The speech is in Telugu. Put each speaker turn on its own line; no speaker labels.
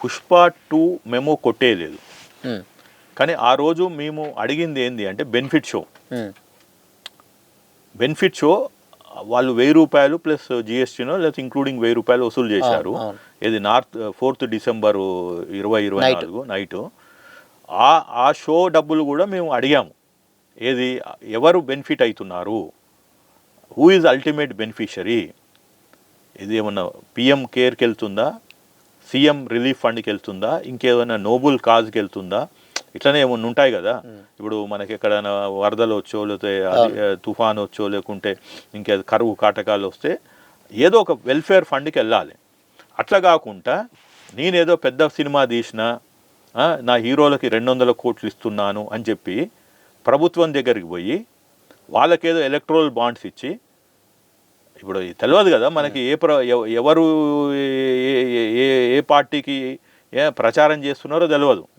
పుష్ప 2 మెమో కొట్టేయలేదు. కానీ ఆ రోజు మేము అడిగింది ఏంది అంటే బెనిఫిట్ షో. బెనిఫిట్ షో వాళ్ళు ₹1000 ప్లస్ జిఎస్టీనో లేకపోతే ఇంక్లూడింగ్ ₹1000 వసూలు చేశారు. ఇది 4th డిసెంబర్ 2024 నైట్. ఆ షో డబ్బులు కూడా మేము అడిగాము. ఏది ఎవరు బెనిఫిట్ అవుతున్నారు, హూ ఈజ్ అల్టిమేట్ బెనిఫిషరీ, ఇది ఏమన్నా పిఎం కేర్కి వెళ్తుందా, సీఎం రిలీఫ్ ఫండ్కి వెళ్తుందా, ఇంకేమైనా నోబుల్ కాజ్కి వెళ్తుందా, ఇట్లనే ఏమన్నా ఉంటాయి కదా. ఇప్పుడు మనకి ఎక్కడైనా వరదలు వచ్చో లేకపోతే తుఫాన్ వచ్చో లేకుంటే ఇంకే కరువు కాటకాలు వస్తే ఏదో ఒక వెల్ఫేర్ ఫండ్కి వెళ్ళాలి. అట్లా కాకుండా నేనేదో పెద్ద సినిమా తీసిన నా హీరోలకి 200 కోట్లు ఇస్తున్నాను అని చెప్పి ప్రభుత్వం దగ్గరికి పోయి వాళ్ళకేదో ఎలక్ట్రల్ బాండ్స్ ఇచ్చి, ఇప్పుడు తెలియదు కదా మనకి ఎవరు ఏ పార్టీకి ప్రచారం చేస్తున్నారో తెలియదు.